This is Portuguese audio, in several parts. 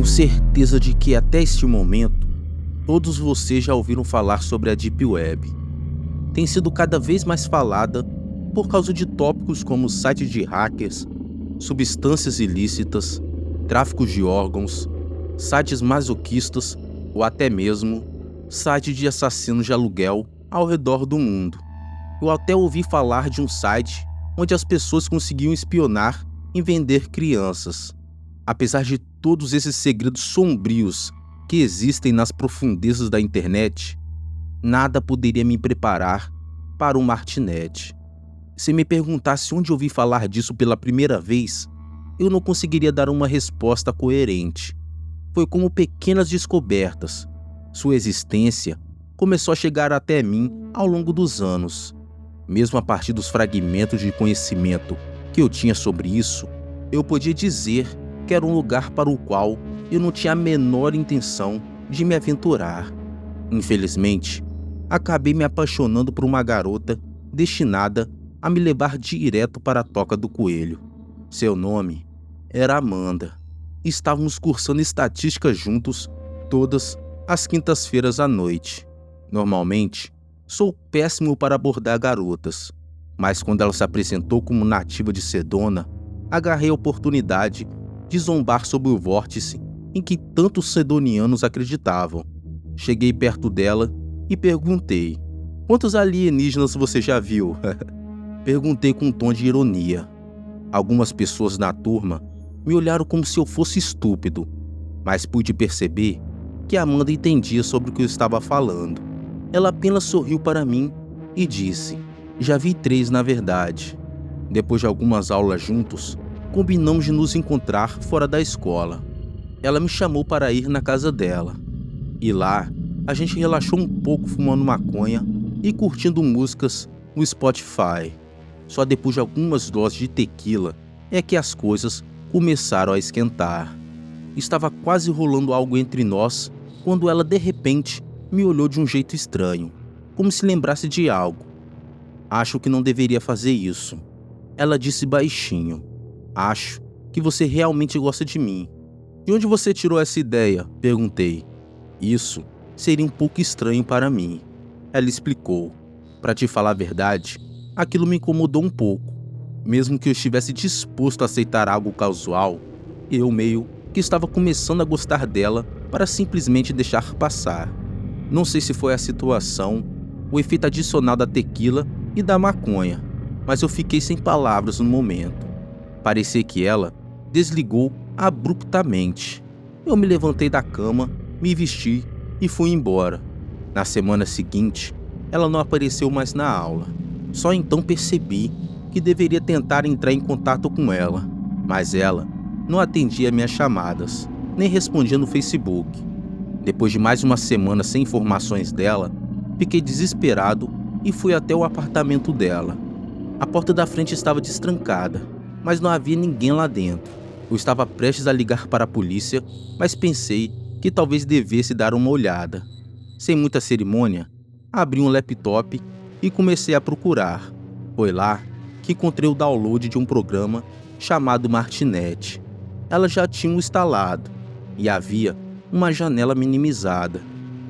Tenho certeza de que até este momento, todos vocês já ouviram falar sobre a Deep Web. Tem sido cada vez mais falada por causa de tópicos como sites de hackers, substâncias ilícitas, tráfico de órgãos, sites masoquistas ou até mesmo sites de assassinos de aluguel ao redor do mundo. Eu até ouvi falar de um site onde as pessoas conseguiam espionar e vender crianças. Apesar de todos esses segredos sombrios que existem nas profundezas da internet, nada poderia me preparar para o Martinet. Se me perguntasse onde ouvi falar disso pela primeira vez, eu não conseguiria dar uma resposta coerente. Foi como pequenas descobertas. Sua existência começou a chegar até mim ao longo dos anos. Mesmo a partir dos fragmentos de conhecimento que eu tinha sobre isso, eu podia dizer que era um lugar para o qual eu não tinha a menor intenção de me aventurar. Infelizmente, acabei me apaixonando por uma garota destinada a me levar direto para a Toca do Coelho. Seu nome era Amanda. Estávamos cursando estatística juntos todas as quintas-feiras à noite. Normalmente, sou péssimo para abordar garotas, mas quando ela se apresentou como nativa de Sedona, agarrei a oportunidade de zombar sobre o vórtice em que tantos sedonianos acreditavam. Cheguei perto dela e perguntei: "Quantos alienígenas você já viu?" Perguntei com um tom de ironia. Algumas pessoas na turma me olharam como se eu fosse estúpido, mas pude perceber que Amanda entendia sobre o que eu estava falando. Ela apenas sorriu para mim e disse: "Já vi 3 na verdade." Depois de algumas aulas juntos, combinamos de nos encontrar fora da escola. Ela me chamou para ir na casa dela. E lá, a gente relaxou um pouco fumando maconha e curtindo músicas no Spotify. Só depois de algumas doses de tequila é que as coisas começaram a esquentar. Estava quase rolando algo entre nós quando ela de repente me olhou de um jeito estranho, como se lembrasse de algo. "Acho que não deveria fazer isso." Ela disse baixinho. "Acho que você realmente gosta de mim." "De onde você tirou essa ideia?" perguntei. "Isso seria um pouco estranho para mim." Ela explicou. "Para te falar a verdade, aquilo me incomodou um pouco. Mesmo que eu estivesse disposto a aceitar algo casual, eu meio que estava começando a gostar dela para simplesmente deixar passar. Não sei se foi a situação, o efeito adicional da tequila e da maconha, mas eu fiquei sem palavras no momento. Parecia que ela desligou abruptamente. Eu me levantei da cama, me vesti e fui embora. Na semana seguinte, ela não apareceu mais na aula. Só então percebi que deveria tentar entrar em contato com ela, mas ela não atendia minhas chamadas, nem respondia no Facebook. Depois de mais uma semana sem informações dela, fiquei desesperado e fui até o apartamento dela. A porta da frente estava destrancada, mas não havia ninguém lá dentro. Eu estava prestes a ligar para a polícia, mas pensei que talvez devesse dar uma olhada. Sem muita cerimônia, abri um laptop e comecei a procurar. Foi lá que encontrei o download de um programa chamado Martinet. Ela já tinha o instalado e havia uma janela minimizada.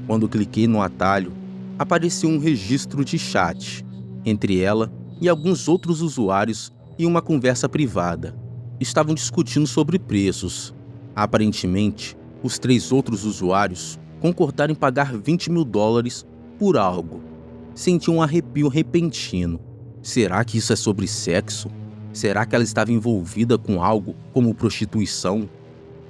Quando cliquei no atalho, apareceu um registro de chat entre ela e alguns outros usuários e uma conversa privada. Estavam discutindo sobre preços. Aparentemente, os 3 outros usuários concordaram em pagar $20.000 por algo. Senti um arrepio repentino. Será que isso é sobre sexo? Será que ela estava envolvida com algo como prostituição?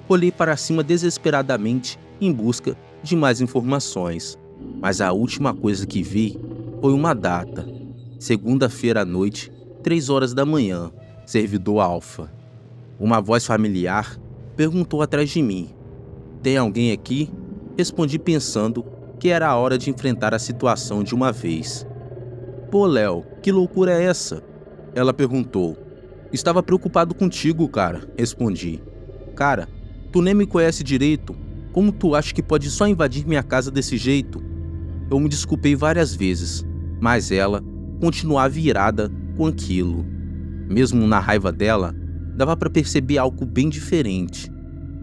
Olhei para cima desesperadamente em busca de mais informações, mas a última coisa que vi foi uma data. Segunda-feira à noite, 3 horas da manhã, servidor alfa. Uma voz familiar perguntou atrás de mim: "Tem alguém aqui?" Respondi pensando que era a hora de enfrentar a situação de uma vez. "Pô, Léo, que loucura é essa?" Ela perguntou. "Estava preocupado contigo, cara," respondi. "Cara, tu nem me conhece direito. Como tu acha que pode só invadir minha casa desse jeito?" Eu me desculpei várias vezes, mas ela continuava irada com aquilo. Mesmo na raiva dela, dava para perceber algo bem diferente.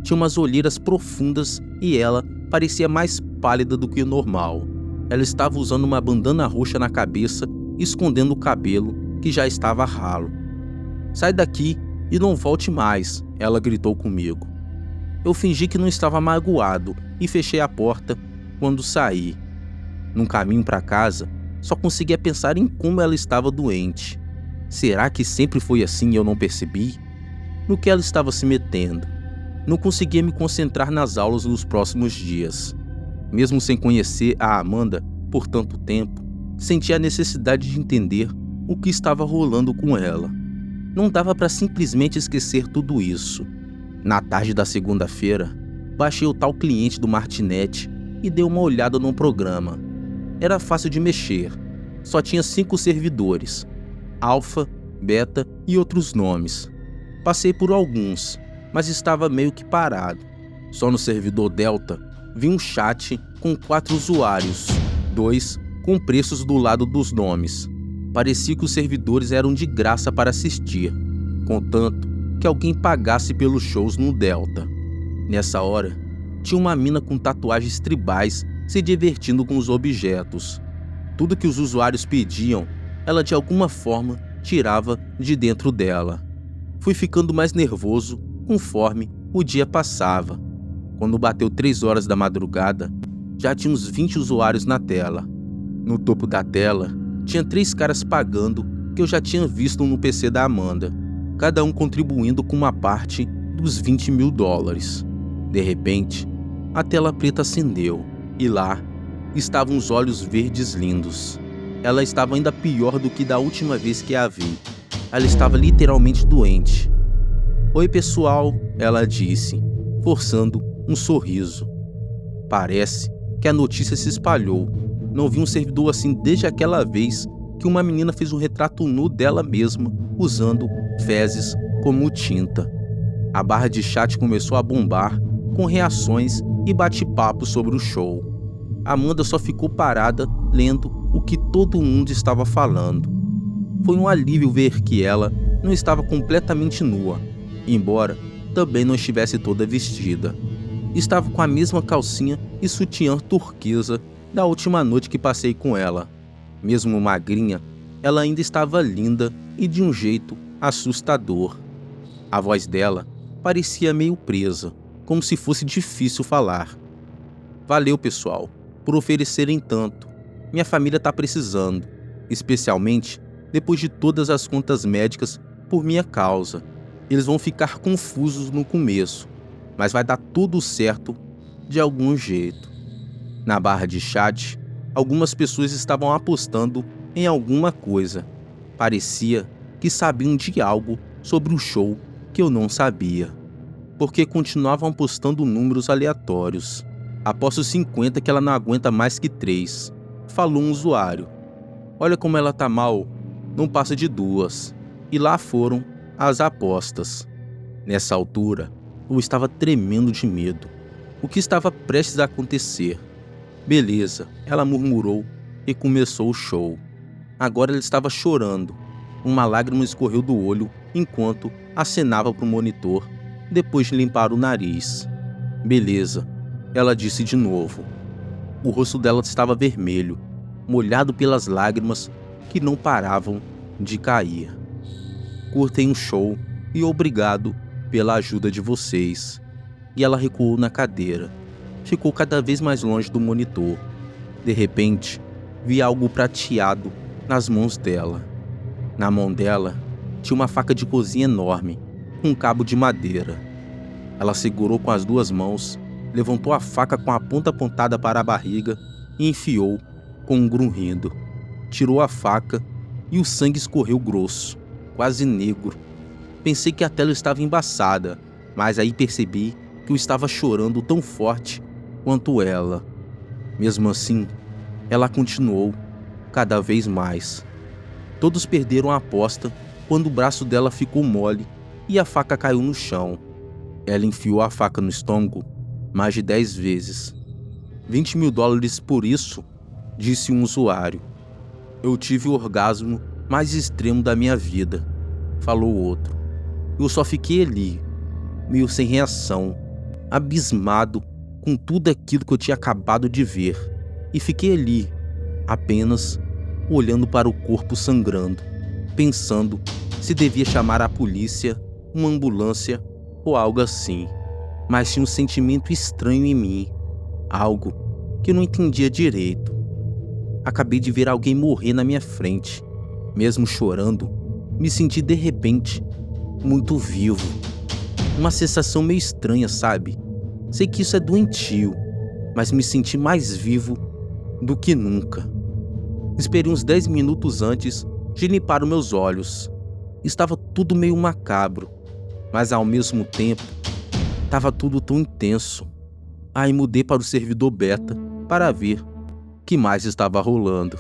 tinha umas olheiras profundas e ela parecia mais pálida do que o normal. Ela estava usando uma bandana roxa na cabeça, escondendo o cabelo, que já estava ralo. "Sai daqui e não volte mais", ela gritou comigo. Eu fingi que não estava magoado e fechei a porta quando saí. No caminho para casa, só conseguia pensar em como ela estava doente. Será que sempre foi assim e eu não percebi? No que ela estava se metendo? Não conseguia me concentrar nas aulas nos próximos dias. Mesmo sem conhecer a Amanda por tanto tempo, sentia a necessidade de entender o que estava rolando com ela. Não dava para simplesmente esquecer tudo isso. Na tarde da segunda-feira, baixei o tal cliente do Martinet e dei uma olhada no programa. Era fácil de mexer. Só tinha 5 servidores: Alpha, Beta e outros nomes. Passei por alguns, mas estava meio que parado. Só no servidor Delta vi um chat com 4 usuários, 2 com preços do lado dos nomes. Parecia que os servidores eram de graça para assistir, contanto que alguém pagasse pelos shows no Delta. Nessa hora, tinha uma mina com tatuagens tribais se divertindo com os objetos. Tudo que os usuários pediam, ela de alguma forma tirava de dentro dela. Fui ficando mais nervoso conforme o dia passava. Quando bateu 3 horas da madrugada, já tinha uns 20 usuários na tela. No topo da tela, tinha 3 caras pagando que eu já tinha visto no PC da Amanda, cada um contribuindo com uma parte dos $20 mil. De repente, a tela preta acendeu e lá estavam os olhos verdes lindos. Ela estava ainda pior do que da última vez que a vi. Ela estava literalmente doente. "Oi, pessoal", ela disse, forçando um sorriso. Parece que a notícia se espalhou. Não vi um servidor assim desde aquela vez que uma menina fez um retrato nu dela mesma, usando fezes como tinta. A barra de chat começou a bombar, com reações e bate-papo sobre o show. Amanda só ficou parada, lendo o que todo mundo estava falando. Foi um alívio ver que ela não estava completamente nua, embora também não estivesse toda vestida. Estava com a mesma calcinha e sutiã turquesa da última noite que passei com ela. Mesmo magrinha, ela ainda estava linda e de um jeito assustador. A voz dela parecia meio presa, como se fosse difícil falar. "Valeu, pessoal, por oferecerem tanto. Minha família tá precisando, especialmente depois de todas as contas médicas por minha causa. Eles vão ficar confusos no começo, mas vai dar tudo certo de algum jeito." Na barra de chat, algumas pessoas estavam apostando em alguma coisa. Parecia que sabiam de algo sobre o show que eu não sabia, porque continuavam apostando números aleatórios. "Aposto 50 que ela não aguenta mais que 3, falou um usuário. "Olha como ela tá mal, não passa de 2. E lá foram as apostas. Nessa altura, eu estava tremendo de medo. O que estava prestes a acontecer? "Beleza", ela murmurou e começou o show. Agora ela estava chorando. Uma lágrima escorreu do olho enquanto acenava para o monitor, depois de limpar o nariz. "Beleza", ela disse de novo. O rosto dela estava vermelho, molhado pelas lágrimas que não paravam de cair. "Curtem o show e obrigado pela ajuda de vocês." E ela recuou na cadeira. Ficou cada vez mais longe do monitor. De repente, vi algo prateado nas mãos dela. Na mão dela, tinha uma faca de cozinha enorme, com um cabo de madeira. Ela segurou com as 2 mãos, levantou a faca com a ponta apontada para a barriga e enfiou com um grunhido. Tirou a faca e o sangue escorreu grosso, quase negro. Pensei que a tela estava embaçada, mas aí percebi que eu estava chorando tão forte quanto ela. Mesmo assim, ela continuou cada vez mais. Todos perderam a aposta quando o braço dela ficou mole e a faca caiu no chão. Ela enfiou a faca no estômago mais de 10 vezes. $20 mil por isso, disse um usuário. "Eu tive o orgasmo mais extremo da minha vida", falou outro. "Eu só fiquei ali, meio sem reação, abismado com tudo aquilo que eu tinha acabado de ver, e fiquei ali, apenas olhando para o corpo sangrando, pensando se devia chamar a polícia, uma ambulância ou algo assim. Mas tinha um sentimento estranho em mim, algo que eu não entendia direito. Acabei de ver alguém morrer na minha frente. Mesmo chorando, me senti de repente muito vivo. Uma sensação meio estranha, sabe? Sei que isso é doentio, mas me senti mais vivo do que nunca. Esperei uns 10 minutos antes de limpar os meus olhos. Estava tudo meio macabro, mas ao mesmo tempo, estava tudo tão intenso. Aí mudei para o servidor beta para ver o que mais estava rolando.